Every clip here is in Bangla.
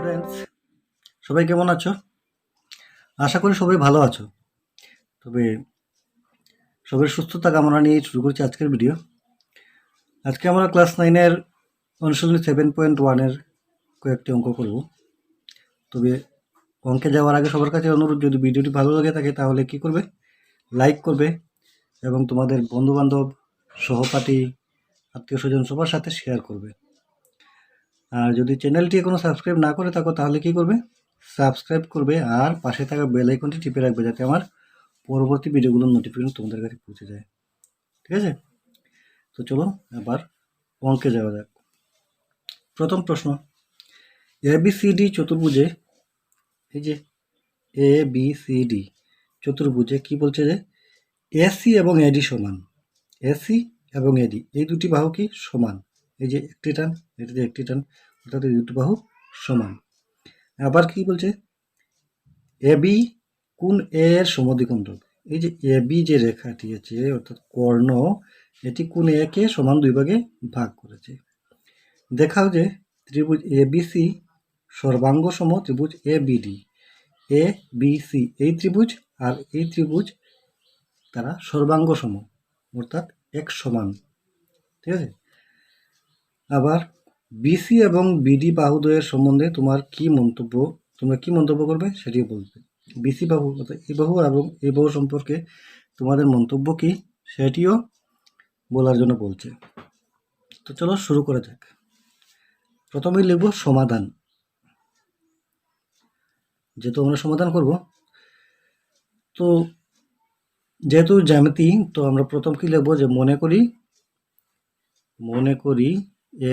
স্টুডেন্টস, সবাই কেমন আছো? আশা করি সবাই ভালো আছো। তবে সবাই সুস্থতা কামনা নিয়ে শুরু করছি আজকের ভিডিও। আজকে আমরা ক্লাস 9-এর অনুশীলনী 7.1-এর কয়েকটি অঙ্ক করব। তবে অঙ্কে যাওয়ার আগে সবার কাছে অনুরোধ, যদি ভিডিওটি ভালো লাগে থাকে তাহলে কি করবে, লাইক করবে এবং তোমাদের বন্ধুবান্ধব, সহপাঠী, আত্মীয় স্বজন সবার সাথে শেয়ার করবে। আর যদি চ্যানেলটি এখনো সাবস্ক্রাইব না করে থাকো তাহলে কি করবে, সাবস্ক্রাইব করবে আর পাশে থাকা বেল আইকনটি টিপে রাখবে, যাতে আমার পরবর্তী ভিডিওগুলোর নোটিফিকেশন তোমাদের কাছে পৌঁছে যায়। ঠিক আছে, তো চলো এবার অঙ্কে যাওয়া যাক। প্রথম প্রশ্ন, ABCD চতুর্ভুজে, এই যে ABCD চতুর্ভুজে কি বলছে যে AC এবং AD সমান। AC এবং AD এই দুটি বাহু কি সমান, এই যে একটি টান, এটিতে একটি টান, অর্থাৎ এই দুটি বাহু সমান। আবার কি বলছে, AB কোণ A এর সমদ্বিখণ্ডক। এই যে AB যে রেখাটি আছে অর্থাৎ কর্ণ, এটি কোণ A কে সমান দুই ভাগে ভাগ করেছে। দেখাও যে ত্রিভুজ ABC সর্বাঙ্গ সম ত্রিভুজ ABD। ABC এই ত্রিভুজ আর এই ত্রিভুজ তারা সর্বাঙ্গ সম, অর্থাৎ এক সমান। ঠিক আছে, আবার BC এবং BD বাহুদ্বয়ের সম্বন্ধে তোমরা কি মন্তব্য করবে সেটিও বলবে। BC বাহু অর্থাৎ এই বাহু এবং এই বাহু সম্পর্কে তোমাদের মন্তব্য কি সেটিও বলার জন্য বলছে। তো চলো শুরু করা যাক। প্রথমেই লিখব সমাধান। যেহেতু আমরা সমাধান করব, তো যেহেতু জ্যামিতি, তো আমরা প্রথম কি লিখব, যে মনে করি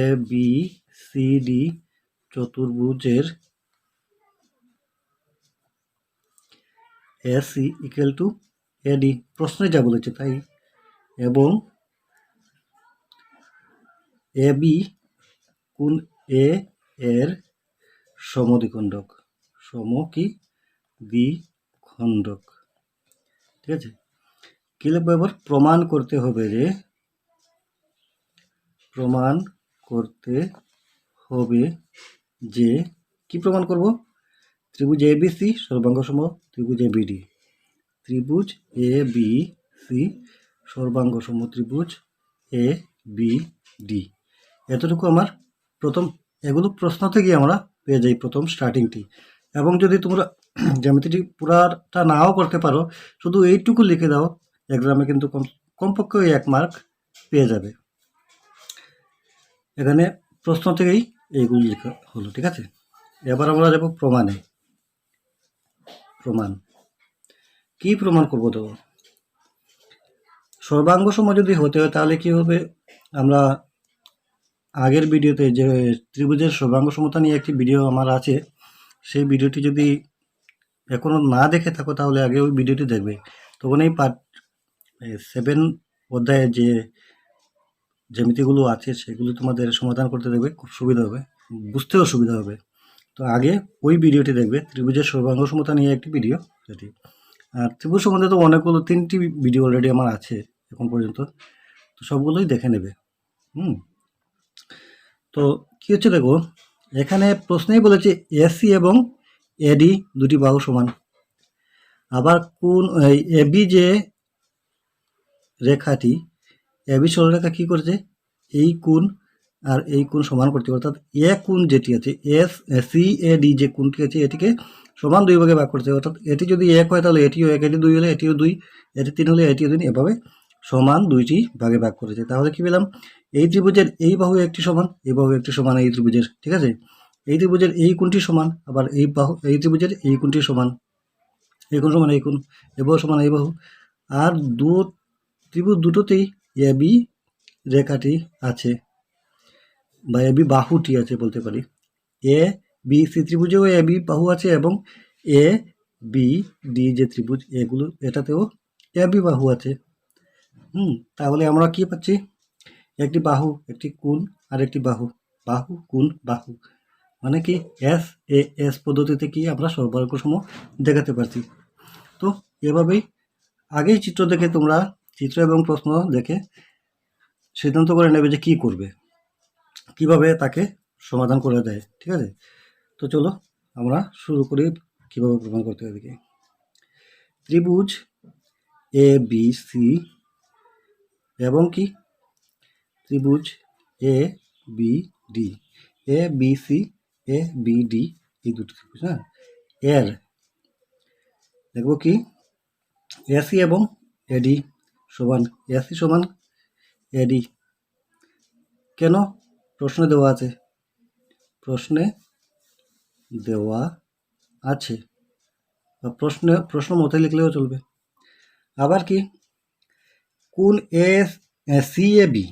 ABCD চতুর্ভুজের AC ইকুয়াল টু AD, প্রশ্নে যা বলেছে তাই, এবং AB কোণ A এর সমদ্বিখণ্ডক, সমদ্বিখণ্ডক। ঠিক আছে, কি লিখবো এবার, প্রমাণ করতে হবে যে কি প্রমাণ করব, ত্রিভুজ ABC সর্বাঙ্গ সম ত্রিভুজ ABD, ত্রিভুজ ABC সর্বাঙ্গ সম ত্রিভুজ ABD। এতটুকু আমার প্রথম, এগুলো প্রশ্ন থেকে আমরা পেয়ে যাই প্রথম স্টার্টিংটি। এবং যদি তোমরা জ্যামিতিটি পুরাটা নাও করতে পারো, শুধু এইটুকু লিখে দাও, এক্সামে কিন্তু কমপক্ষে 1 মার্ক পেয়ে যাবে। এখানে প্রশ্ন থেকেই এইগুলো লেখা হলো। ঠিক আছে, এবার আমরা যাব প্রমাণে। প্রমাণ কি প্রমাণ করবো, তো সর্বাঙ্গ সম যদি হতে হয় তাহলে কি হবে, আমরা আগের ভিডিওতে যে ত্রিভুজের সর্বাঙ্গ সমতা নিয়ে একটি ভিডিও আমার আছে, সেই ভিডিওটি যদি এখনো না দেখে থাকো তাহলে আগে ওই ভিডিওটি দেখবে। তখন এই পার্ট 7 অধ্যায়ে যে জ্যামিতিগুলো আছে সেগুলো তোমাদের সমাধান করতে দেখবে, খুব সুবিধা হবে, বুঝতেও সুবিধা হবে। তো আগে ওই ভিডিওটি দেখবে, ত্রিভুজের সর্বাঙ্গ সমতা নিয়ে একটি ভিডিও সেটি। আর ত্রিভুজ সম্বন্ধে তো অনেকগুলো, 3টি ভিডিও অলরেডি আমার আছে এখন পর্যন্ত, তো সবগুলোই দেখে নেবে। তো কি হচ্ছে দেখো, এখানে প্রশ্নেই বলেছে AC এবং AD দুটি বাহু সমান। আবার কোন AB যে রেখাটি, AB সরলরেখা কি করেছে, এই কোণ আর এই কোণ সমান করতে, অর্থাৎ এ কোণ যেটি আছে CAD যে কোণটি আছে এটিকে সমান দুই ভাগে ভাগ করছে। অর্থাৎ এটি যদি 1 হয় তাহলে এটিও 1, এটি 2 হলে এটিও 2, এটি 3 হলে এটিও 3, এভাবে সমান দুইটি ভাগে ভাগ করেছে। তাহলে কি পেলাম, এই ত্রিভুজের এই বাহু একটি সমান, এই বাহু একটি সমান এই ত্রিভুজের। ঠিক আছে, এই ত্রিভুজের এই কোণটি সমান, আবার এই ত্রিভুজের এই কোণটি সমান, এই কোণ সমান এই কোণ, এই বাহু সমান এই বাহু। আর ত্রিভুজ দুটোতেই AB রেখাটি আছে, বা AB বাহুটি আছে বলতে পারি। ABC ত্রিভুজেও AB বাহু আছে এবং ABD যে ত্রিভুজ এটাতেও AB বাহু আছে। তাহলে আমরা কি পাচ্ছি, একটি বাহু, একটি কোণ আর একটি বাহু, বাহু কোণ বাহু, মানে কি SAS পদ্ধতিতে কি আমরা সর্বাঙ্গ সম দেখাতে পারছি। তো এভাবেই আগেই চিত্র দেখে তোমরা চিত্র এবং প্রশ্ন দেখে সিদ্ধান্ত করে নেবে যে কি করবে, কিভাবে তাকে সমাধান করা যায়। ঠিক আছে, তো তো চলো আমরা শুরু করি কীভাবে প্রমাণ করতে হয় এদিকে। ত্রিভুজ এ বি সি এবং কি ত্রিভুজ এ B D, A B C A B D, এই দুটো ত্রিভুজ, হ্যাঁ, এর দেখবো কি এসি এবং এডি সমান, এসি সমান এডি। কেন? প্রশ্নে দেওয়া আছে, প্রশ্নে দেওয়া আছে, বা প্রশ্ন মতে লিখলেও চলবে। আবার কি কোন এ সি এ বি,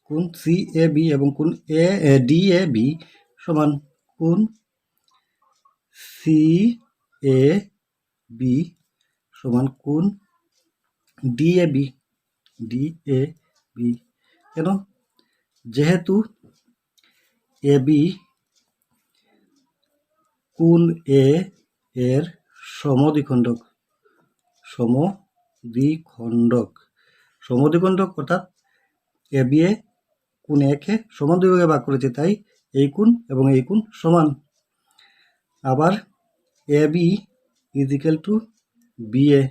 কোন সি এ বি এবং কোন এ ডি এ বি সমান কোন সি এ বি সমান কোন D A B, D A B. কেন? যেহেতু এ বি কোন এ এর সমদ্বিখণ্ডক, সমদ্বিখণ্ডক অর্থাৎ এ বি এ কোন একে সমান দুই ভাগে ভাগ করেছে, তাই এই কোণ এবং এই কোণ সমান। আবার A B is equal to B A,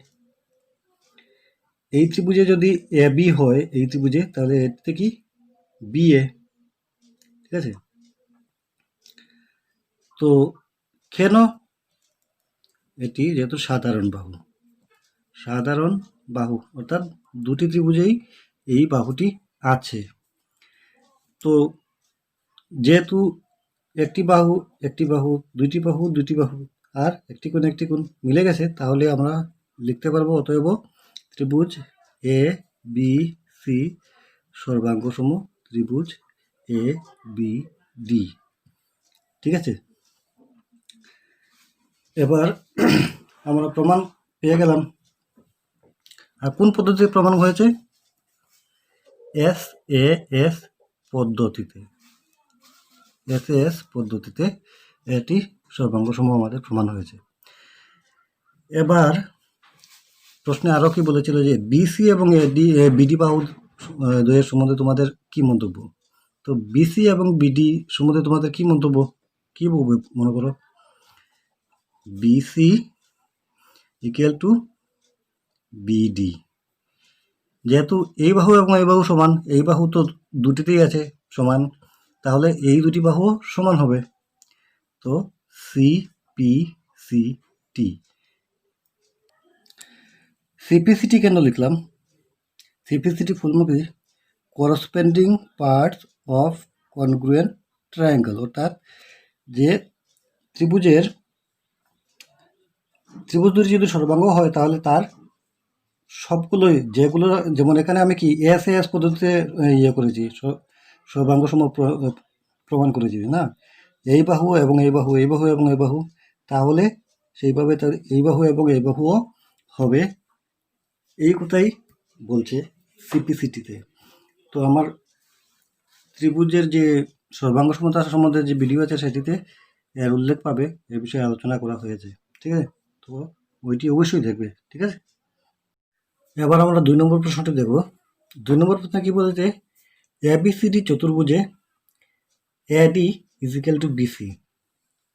এই ত্রিভুজে যদি এ বি হয় এই ত্রিভুজে, তাহলে এতে কি বি এ, ঠিক আছে। তো কেন? এটি যেহেতু সাধারণ বাহু অর্থাৎ দুটি ত্রিভুজেই এই বাহুটি আছে। তো যেহেতু একটি বাহু দুইটি বাহু আর একটি কোণ মিলে গেছে, তাহলে আমরা লিখতে পারবো অতএব ত্রিভুজ এ বি সি সর্বাঙ্গসম ত্রিভুজ এ বি ডি, ঠিক আছে। এবার আমরা প্রমাণ পেয়ে গেলাম। আর কোন পদ্ধতিতে প্রমাণ হয়েছে? এস পদ্ধতিতে এটি সর্বাঙ্গসম আমাদের প্রমাণ হয়েছে। এবার প্রশ্নে আরও কি বলেছিল যে বিসি এবং বিডি বাহু দ্বয়ের সম্বন্ধে তোমাদের কি মন্তব্য? তো বিসি এবং বিডি সম্বন্ধে তোমাদের কি মন্তব্য, কি বলবে? মনে করো বিসি ইকুয়াল টু বিডি, যেহেতু এই বাহু এবং এই বাহু সমান, এই বাহু তো দুটিতেই আছে সমান, তাহলে এই দুটি বাহু সমান হবে। তো সিপিসিটি। সিপিসিটি কেন লিখলাম? সিপিসিটি ফুলফর্ম কি? করসপেন্ডিং পার্টস অফ কনগ্রুয়েন্ট ট্রায়াঙ্গেল, অর্থাৎ যে ত্রিভুজ দুটি যদি সর্বাঙ্গ হয় তাহলে তার সবগুলোই, যেগুলো, যেমন এখানে আমি কি এস পদ্ধতিতে করেছি, সর্বাঙ্গসম প্রমাণ করেছি না, এই বাহু এবং এই বাহু, এই বাহু এবং এই বাহু, তাহলে সেইভাবে তার এই বাহু এবং এই বাহুও হবে, এই কথাই বলছে সিপিসিটিতে। তো আমার ত্রিভুজের যে সর্বাঙ্গ সমতা সম্বন্ধে যে ভিডিও আছে সেটিতে এর উল্লেখ পাবে, এ বিষয়ে আলোচনা করা হয়েছে, ঠিক আছে। তো ওইটি অবশ্যই দেখবে, ঠিক আছে। এবার আমরা 2 নম্বর প্রশ্নটি দেখব। 2 নম্বর প্রশ্নে কি বলেছে? এবিসিডি চতুর্ভুজে AD is equal to BC,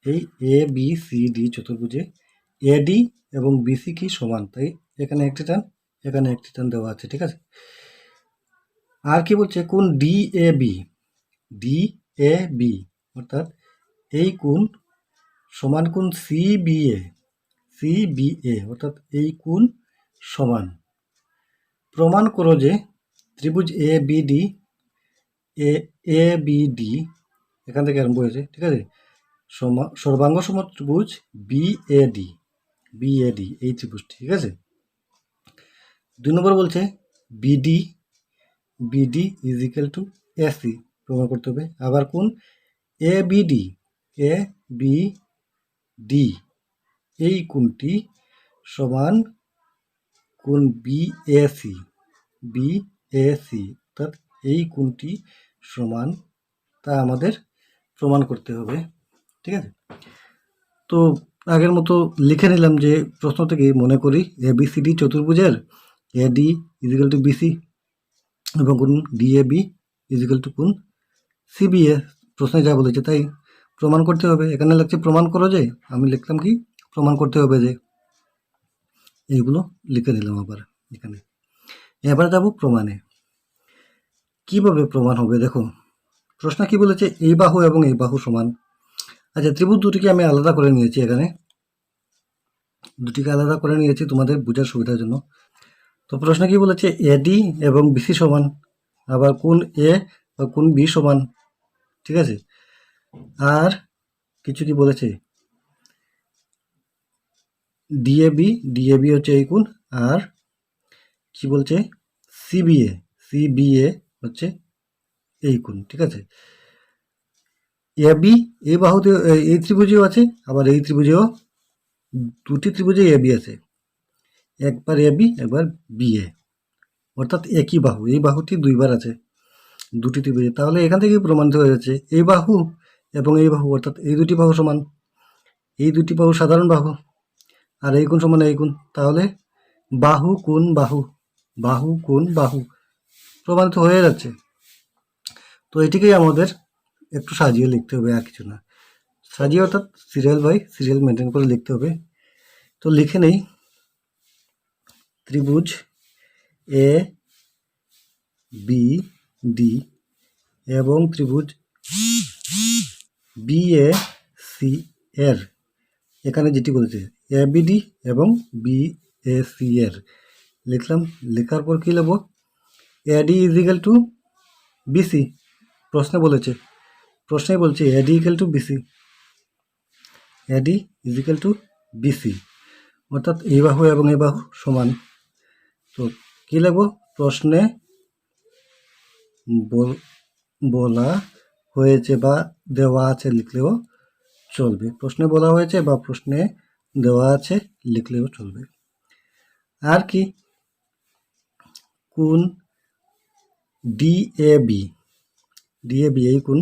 এই এ বি সি ডি চতুর্ভুজে এডি এবং বিসি কি সমান, তাই এখানে একটি টান এখানে একটি টান দেওয়া আছে, ঠিক আছে। আর কি বলছে? কোন ডি এ বি অর্থাৎ এই কোণ সমান কোণ সি বি এ অর্থাৎ এই কোণ সমান। প্রমাণ করো যে ত্রিভুজ এ বি ডি এখান থেকে আরম্ভ হয়েছে, ঠিক আছে, সর্বাঙ্গ সম ত্রিভুজ বি এ ডি এই ত্রিভুজ, ঠিক আছে। 2 নম্বর বলছে BD is equal to AC, প্রমাণ করতে হবে। আবার কোন এ বি ডি এই কোণটি সমান কোণ বিএসি অর্থাৎ এই কোণটি সমান, তা আমাদের প্রমাণ করতে হবে, ঠিক আছে। তো আগের মতো লিখে নিলাম যে প্রশ্ন থেকে মনে করি এবিসিডি চতুর্ভুজের AD is equal to BC এবং কোণ ডিএবি ইজ ইকুয়াল টু কোণ সিবিএ, প্রশ্নে যা বলেছে তাই প্রমাণ করতে হবে। এখানে লিখছে প্রমাণ করো যে, আমি লিখলাম কি প্রমাণ করতে হবে যে, এইগুলো লিখে দিলাম আবার এখানে। এবার যাব প্রমাণে। কিভাবে প্রমাণ হবে দেখো, প্রশ্ন কি বলেছে, এই বাহু এবং এই বাহু সমান। আচ্ছা, ত্রিভুজ দুটিকে আমি আলাদা করে নিয়েছি, এখানে দুটিকে আলাদা করে নিয়েছি তোমাদের বোঝার সুবিধার জন্য। তো প্রশ্ন কি বলেছে, এডি এবং বিসি সমান, আবার কোণ এ বা কোণ বি সমান, ঠিক আছে। আর কিছু কি বলেছে, ডিএবি হচ্ছে এই কোণ, আর কি বলছে সিবিএ হচ্ছে এই কোণ, ঠিক আছে। এবি এই বাহুতে এই ত্রিভুজেও আছে, আবার এই ত্রিভুজেও দুটি ত্রিভুজে এবি আছে, একবার এবি একবার বিএ, অর্থাৎ একই বাহু, এই বাহুটি দুইবার আছে দুটি ত্রিভুজে। তাহলে এখান থেকে প্রমাণিত হয়ে যাচ্ছে এই বাহু এবং এই বাহু, অর্থাৎ এই দুটি বাহু সমান, এই দুটি বাহু সাধারণ বাহু, আর এই কোণ সমান এই কোণ। তাহলে বাহু কোণ বাহু, বাহু কোণ বাহু প্রমাণিত হয়ে যাচ্ছে। তো এটিকেই আমাদের একটু সাজিয়ে লিখতে হবে, আর কিছু না। সাজিয়ে অর্থাৎ সিরিয়াল বাই সিরিয়াল মেনটেন করে লিখতে হবে। তো লিখে নেই, ত্রিভুজ এ বি ডি এবং ত্রিভুজ বি এ সি এর, এখানে যেটি বলেছে এ বি ডি এবং বি এ সি এর লিখলাম। লেখার পর কী লিখব, এডি ইজিক্যাল টু বিসি, প্রশ্নে বলেছে, প্রশ্নে বলছে এডি is equal to BC, eddy is equal to BC, অর্থাৎ এই বাহু এবং এই বাহু সমান। তো কী লিখব, প্রশ্নে বলা হয়েছে বা দেওয়া আছে লিখলেও চলবে, প্রশ্নে বলা হয়েছে বা প্রশ্নে দেওয়া আছে লিখলেও চলবে। আর কি, কোণ ডিএবি, এই কোণ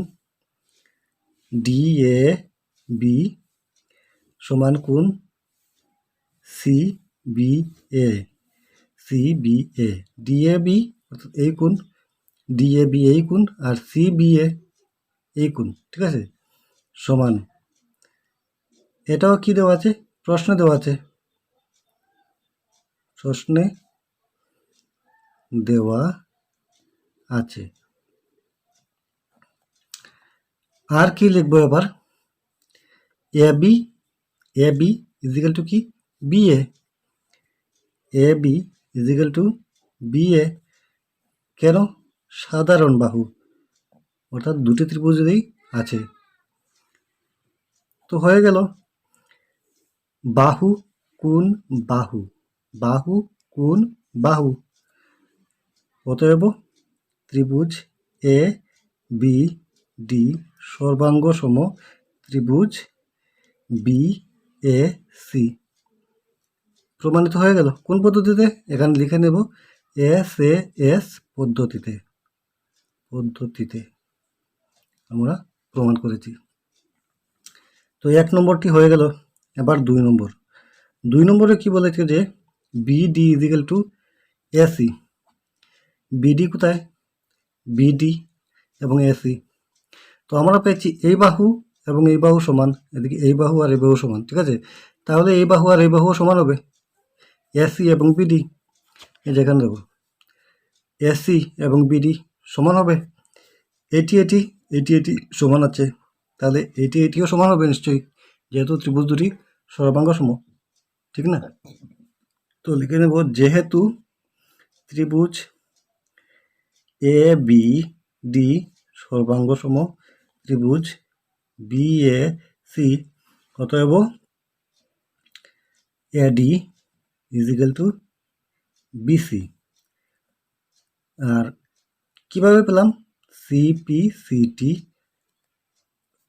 ডিএবি সমান কোণ সিবিএ, ডিএবি অর্থাৎ এই কোণ, ডিএবি এই কোণ আর সিবিএ এই কোণ, ঠিক আছে, সমান। এটাও কি দেওয়া আছে, প্রশ্নে দেওয়া আছে, প্রশ্নে দেওয়া আছে। আর কি লিখবো এবার, এবি ইজিক্যাল টু কি BA, AB equal to BA, কেন, সাধারণ বাহু, অর্থাৎ দুটি ত্রিভুজেই আছে। তো হয়ে গেল বাহু কোণ বাহু, বাহু কোণ বাহু, অতএব ত্রিভুজ এ বি ডি সর্বাঙ্গ সম ত্রিভুজ বি এ সি, প্রমাণিত হয়ে গেল। কোন পদ্ধতিতে, এখানে লিখে নেব এস পদ্ধতিতে, আমরা প্রমাণ করেছি। তো 1 নম্বরটি হয়ে গেল। এবার 2 নম্বরে কি বলেছে যে BD equal to AC, BD কোথায়, বিডি এবং এসি। তো আমরা পেয়েছি এই বাহু এবং এই বাহু সমান, এদিকে এই বাহু আর এই বাহু সমান, ঠিক আছে। তাহলে এই বাহু আর এই বাহু সমান হবে, এসি এবং বিডি, এই যেখানে দেবো এসি এবং বিডি সমান হবে, এটি সমান আছে, তাহলে এটিও সমান হবে নিশ্চয়ই, যেহেতু ত্রিভুজ দুটি সর্বাঙ্গ সম, ঠিক না। তো লিখে নেব, যেহেতু ত্রিভুজ এ বি ডি সর্বাঙ্গ সম ত্রিভুজ বি এ সি, অতএব এডি ইজিক্যাল টু বিসি। আর কিভাবে পেলাম, সিপিসিটি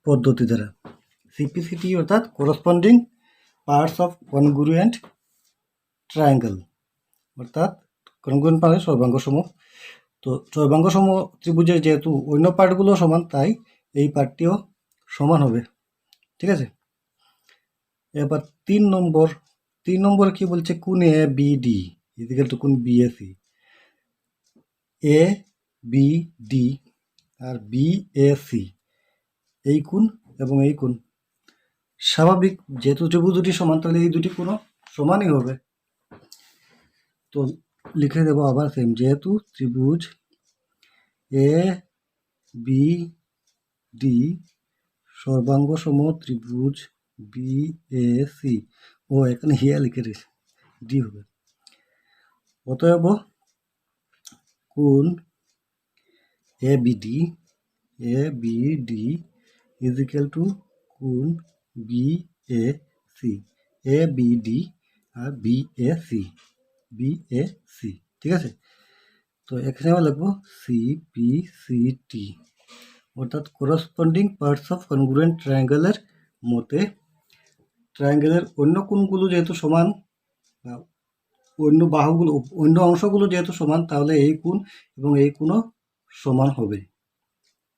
পদ্ধতি দ্বারা, সিপিসিটি অর্থাৎ corresponding parts of congruent triangle, অর্থাৎ কনগ্রুয়েন্ট মানে সর্বাঙ্গসম। তো সর্বাঙ্গসম ত্রিভুজের যেহেতু অন্য পার্টগুলো সমান, তাই এই পার্টটিও সমান হবে, ঠিক আছে। এবার 3 নম্বর কি বলছে, কোণ A B D equal to কোণ B A C, A B D আর বি এ সি এই কোণ এবং এই কোণ। স্বাভাবিক, যেহেতু ত্রিভুজ দুটি সমান তাহলে এই দুটি কোণও সমানই হবে। তো লিখে দেবো আবার সেম, যেহেতু ত্রিভুজ এ বি ডি সর্বাঙ্গ সম ত্রিভুজ বি এ সি, ও এখানে হিয়া লিখে দিয়েছে, ডি হবে। অতএব কোণ A B D is equal to কোণ B A C, A B D আর বি এ সি, ঠিক আছে। তো এখানে আমরা লিখবো সি পি সি টি, অর্থাৎ করসপন্ডিং পার্টস অফ কনগ্রুয়েন্ট ট্রায়াঙ্গেলের মতে ট্রায়াঙ্গেলের অন্য কোণগুলো যেহেতু সমান, অন্য বাহুগুলো, অন্য অংশগুলো যেহেতু সমান, তাহলে এই কোণ এবং এই কোণও সমান হবে,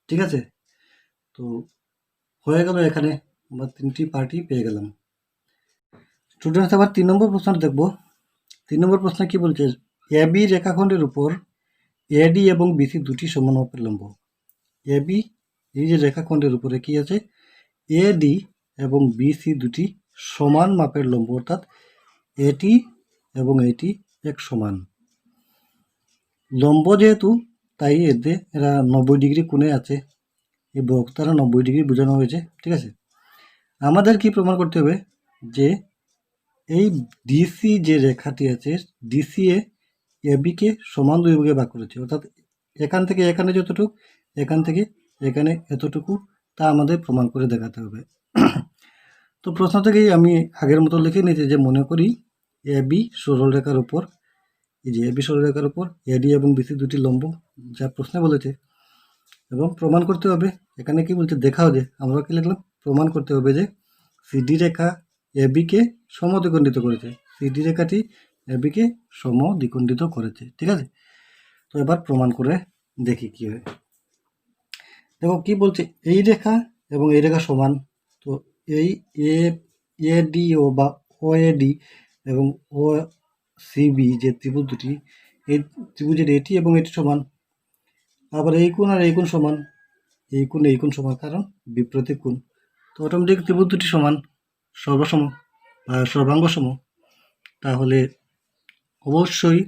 ঠিক আছে। তো হয়ে গেল, এখানে আমরা 3টি পার্টই পেয়ে গেলাম। স্টুডেন্টস, আবার 3 নম্বর প্রশ্ন দেখব। 3 নম্বর প্রশ্নে কি বলছে, এ বি রেখাখণ্ডের উপর এডি এবং বিসি দুটি সমান মাপের লম্ব। এ বি, এই যে রেখাখণ্ডের উপরে কি আছে, এডি এবং বিসি দুটি সমান মাপের লম্ব, অর্থাৎ এটি এবং এটি এক সমান লম্ব যেহেতু, তাই এরা 90 ডিগ্রি কোণে আছে, এই বক্রতারা 90 ডিগ্রি বোঝানো হয়েছে, ঠিক আছে। আমাদের কি প্রমাণ করতে হবে, যে এই ডিসি যে রেখাটি আছে, ডিসি এ বিকে সমান দুই ভাগে ভাগ করেছে, অর্থাৎ এখান থেকে এখানে যতটুকু, এখান থেকে এখানে এতটুকু, তা আমাদের প্রমাণ করে দেখাতে হবে। তো প্রশ্ন থেকেই আমি আগের মতো লিখে নিয়েছি, যে মনে করি এ বি সরলরেখার উপর, এই যে এ বি সরলরেখার উপর এডি এবং বিসি দুটি লম্ব, যা প্রশ্নে বলেছে, এবং প্রমাণ করতে হবে। এখানে কি বলছে, দেখাও, যে আমরা কি লিখলাম, প্রমাণ করতে হবে যে সিডি রেখা এ বিকে সমদ্বিখণ্ডিত করেছে, সিডি রেখাটি এ বিকে সমদ্বিখণ্ডিত করেছে, ঠিক আছে। তো এবার প্রমাণ করে দেখি কি হয়। দেখো কি বলছে, এই রেখা এবং এই রেখা সমান, তো এই এ ডি ও বা ও এ ডি এবং ও সিবি যে ত্রিভুজ দুটি, এই ত্রিভুজের এটি এবং এটি সমান। আবার এই কোণ আর এই কোণ সমান, এই কোণ সমান, কারণ বিপরীত কোণ। তো অটোমেটিক ত্রিভুজ দুটি সমান, সর্বসম সর্বাঙ্গ সম। তাহলে অবশ্যই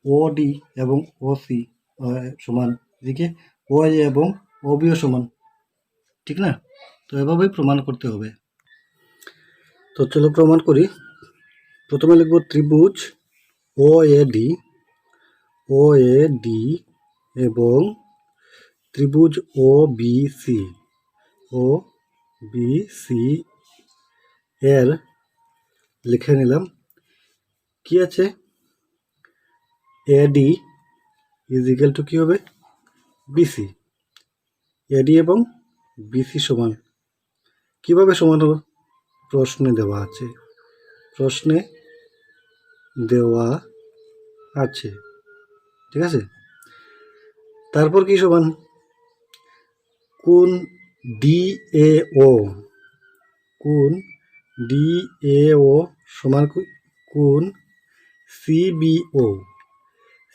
ও ডি এবং ও সি সমান, এদিকে ও এ এবং ও বিও সমান, ঠিক না। তো এভাবেই প্রমাণ করতে হবে। তো চলো প্রমাণ করি। প্রথমে লিখব ত্রিভুজ ও এ ডি এবং ত্রিভুজ ও বি সি এর লিখে নিলাম কি আছে, এডি ইজ ইকুয়াল টু কি হবে, বিসি। এডি এবং বিসি সমান, কিভাবে সমান হবে, প্রশ্নে দেওয়া আছে, ঠিক আছে। তারপর কি সমান, কোণ ডি এ ও সমান কোণ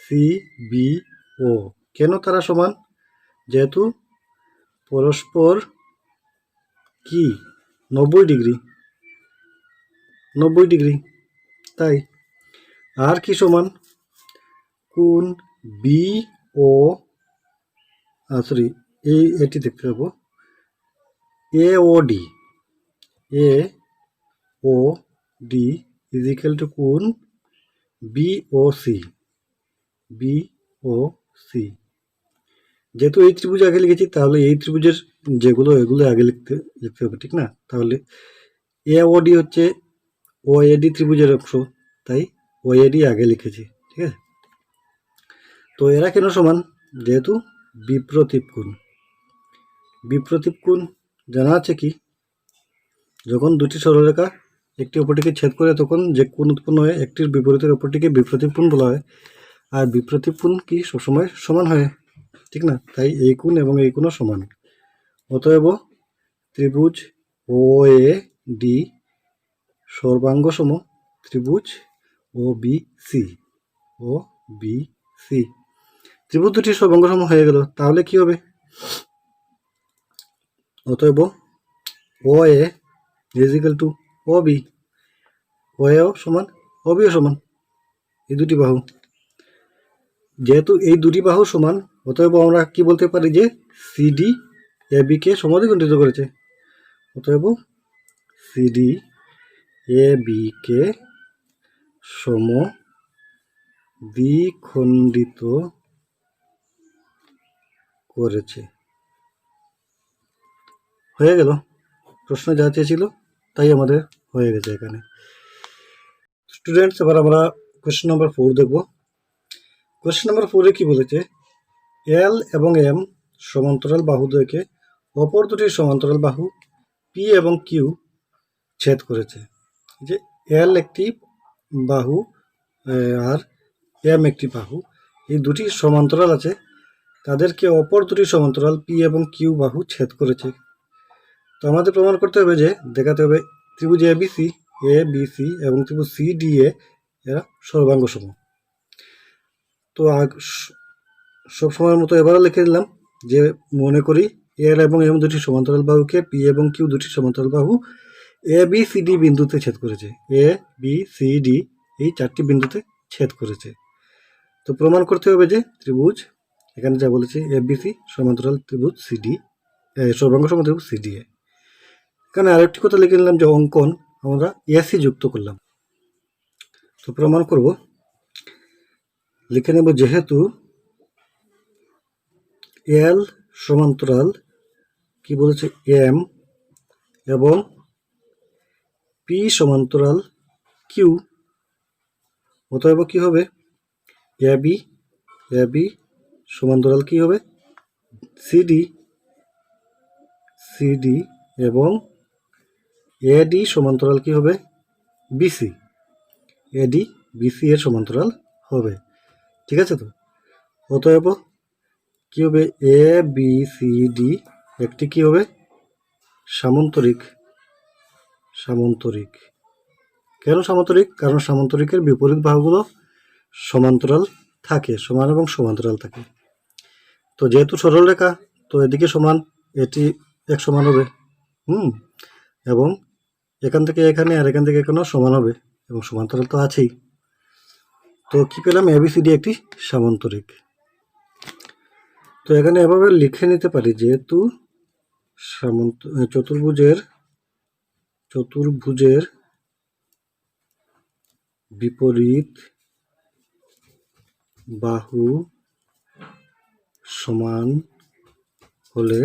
সিবিও। কেন তারা সমান, যেহেতু পরস্পর কি 90 ডিগ্রি, তাই। আর কি সমান, কোণ বি ও এটি দেখতে পাবো, এ ও ডি ইজ ইকুয়াল টু কোণ বি ও সি। যেহেতু এই ত্রিভুজ আগে লিখেছি, তাহলে এই ত্রিভুজের যেগুলো, এগুলো আগে লিখতে হবে, ঠিক না। তাহলে এ ও ডি হচ্ছে ও এ ডি ত্রিভুজের অংশ, তাই ও এ ডি আগে লিখেছি, ঠিক আছে। তো এরা কেন সমান, যেহেতু বিপ্রতীপ কোণ জানা আছে কি, যখন দুটি সরলরেখা একটি অপরটিকে ছেদ করে, তখন যে কোণ উৎপন্ন হয়, একটির বিপরীতের অপরটিকে বিপ্রতীপ কোণ বলা হয়। আর বিপ্রতীপ কোণ কি সবসময় সমান হয়, ঠিক না। তাই এই কোণ এবং এই কোণও সমান। অতএব ত্রিভুজ ও এ ডি সর্বাঙ্গ সম ত্রিভুজ ও বি সি। ত্রিভুজ দুটি সর্বাঙ্গ সম হয়ে গেল, তাহলে কি হবে, অতএব O A is equal to O B, O এও সমান ও বিও সমান, এই দুটি বাহু। যেহেতু এই দুটি বাহু সমান, অতএব আমরা কি বলতে পারি যে সিডি এ বিকে সমদ্বিখণ্ডিত করেছে। অতএব সিডি এ বিকে সমদ্বিখণ্ডিত করেছে। হয়ে গেল, প্রশ্ন যা চেয়েছিল তাই আমাদের হয়ে গেছে এখানে। স্টুডেন্টস, এবার আমরা কোয়েশ্চেন নাম্বার 4 দেখব। কোয়েশ্চেন নাম্বার 4-এ কি বলেছে, এল এবং এম সমান্তরাল বাহু দ্বয়কে অপর দুটি সমান্তরাল বাহু পি এবং কিউ ছেদ করেছে। যে এল একটি বাহু আর এম একটি বাহু, এই দুটি সমান্তরাল আছে, তাদেরকে অপর দুটি সমান্তরাল পি এবং কিউ বাহু ছেদ করেছে। তো আমাদের প্রমাণ করতে হবে, যে দেখাতে হবে ত্রিভুজ এ বিসি এবং ত্রিভুজ সি ডি এ এরা সর্বাঙ্গ সম। তো সব সময়ের মতো এবারও লিখে দিলাম যে মনে করি এল এবং এম দুটি সমান্তরাল বাহুকে পি এবং কিউ দুটি সমান্তরাল বাহু এ বি সি ডি বিন্দুতে ছেদ করেছে। এ বি সি ডি এই 4টি বিন্দুতে ছেদ করেছে। তো প্রমাণ করতে হবে যে ত্রিভুজ, এখানে যা বলেছে এ বি সি সমান্তরাল ত্রিভুজ সিডি, সর্বাঙ্গ সম ত্রিভুজ সিডি এ। এখানে আরেকটি কথা লিখে নিলাম যে অঙ্কন আমরা এসি যুক্ত করলাম। তো প্রমাণ করব, লিখে নেব যেহেতু এল সমান্তরাল কি বলেছে এম এবং পি সমান্তরাল কিউ, অতএব কি হবে এ বি সমান্তরাল কি হবে সিডি এবং এডি সমান্তরাল কি হবে বিসি, এডি বিসি এর সমান্তরাল হবে। ঠিক আছে? তো অতএব কি হবে এ বি সি ডি একটি কি হবে সামান্তরিক। কেন সামান্তরিক? কারণ সামান্তরিকের বিপরীত বাহুগুলো সমান্তরাল থাকে, সমান এবং সমান্তরাল থাকে। তো যেহেতু সরল রেখা, তো এদিকে সমান, এটি এক সমান হবে, এবং এখান থেকে এখানে আর এখান থেকে এখানেও সমান হবে, এবং সমান্তরাল তো আছেই। তো কি পেলাম, এবিসিডি একটি সামান্তরিক। তো এখানে এভাবে লিখে নিতে পারি, যেহেতু চতুর্ভুজের বিপরীত বাহু সমান হলে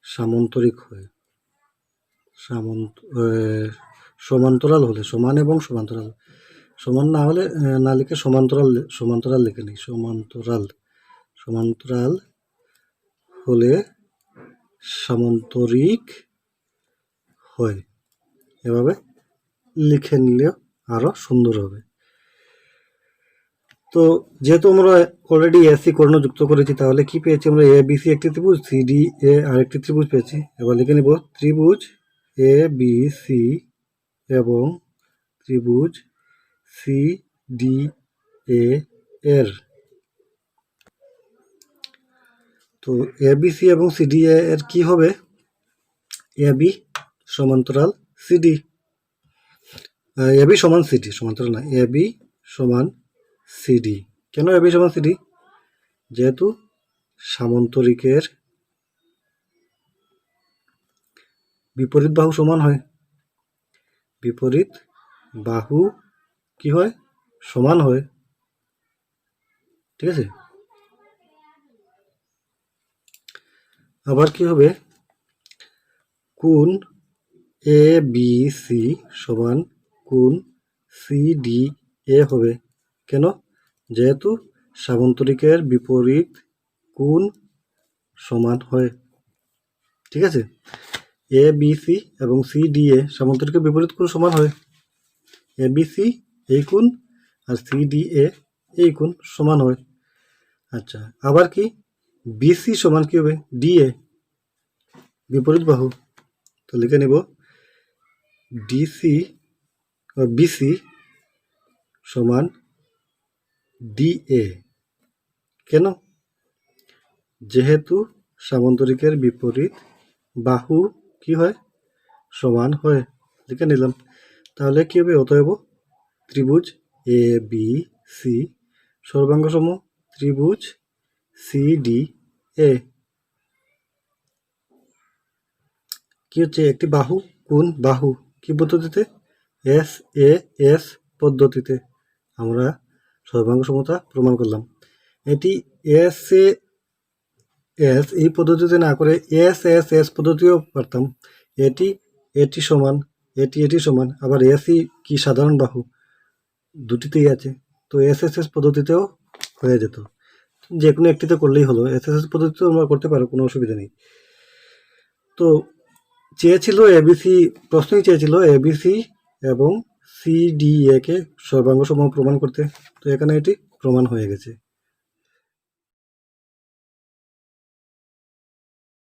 সামান্তরিক হয়, সমান্তরাল হলে, সমান এবং সমান্তরাল, সমান না হলে না লিখে সমান্তরাল লিখে নিই, সমান্তরাল হলে সামান্তরিক হয়, এভাবে লিখে নিলেও আরো সুন্দর হবে। তো যেহেতু আমরা অলরেডি এসি কর্ণ যুক্ত করেছি, তাহলে কি পেয়েছি আমরা, এ বিসি একটি ত্রিভুজ, সিডি এ আরেকটি ত্রিভুজ পেয়েছি। এবার লিখে নিব ত্রিভুজ এ বি সি এবং ত্রিভুজ সি ডি এ এর, তো এ বি সি এবং সিডি এ এর কি হবে, এ বি সমান্তরাল সিডি, এ বি সমান সিডি, সমান্তরাল না, এ বি সমান সিডি। কেন এ বি সমান সিডি? যেহেতু সামান্তরিকের বিপরীত বাহু সমান হয়, বিপরীত বাহু কি হয়, সমান হয়। ঠিক আছে? আবার কি হবে, কোণ এ বি সি সমান কোণ সি ডি এ হবে। কেন? যেহেতু সামান্তরিকের বিপরীত কোণ সমান হয়। ঠিক আছে? এ বি সি এবং সি ডি এ সামান্তরিকের বিপরীত কোণ সমান হয়, এ বি সি এই কোণ আর সি ডি এ এই কোণ সমান হয়। আচ্ছা, আবার কি, বিসি সমান কি হবে, ডিএ, বিপরীত বাহু। তো লিখে নেব বিসি সমান ডিএ। কেন? যেহেতু সামান্তরিকের বিপরীত বাহু কি হয়? সমান হয়। লিখে নিলাম। তাহলে কি হবে? অতএব ত্রিভুজ এ বি সি সর্বাঙ্গ সম ত্রিভুজ সি ডি এ। কি হচ্ছে? একটি বাহু কোণ বাহু কি পদ্ধতিতে? এস এ এস পদ্ধতিতে আমরা সর্বাঙ্গ সমতা প্রমাণ করলাম। এটি এস এ এস এই পদ্ধতিতে না করে এস এস এস পদ্ধতিও পারতাম। এটি এটি সমান, এটি সমান, আবার এসই কি সাধারণ বাহু, দুটিতেই আছে, তো এস এস এস পদ্ধতিতেও হয়ে যেত। যে কোনো একটিতে করলেই হলো। এস এস এস পদ্ধতিতেও আমরা করতে পারো, কোনো অসুবিধা নেই। তো চেয়েছিল এবিসি, প্রশ্নই চেয়েছিল এবিসি এবং সিডিএ কে সর্বাঙ্গ সম প্রমাণ করতে। তো এখানে এটি প্রমাণ হয়ে গেছে।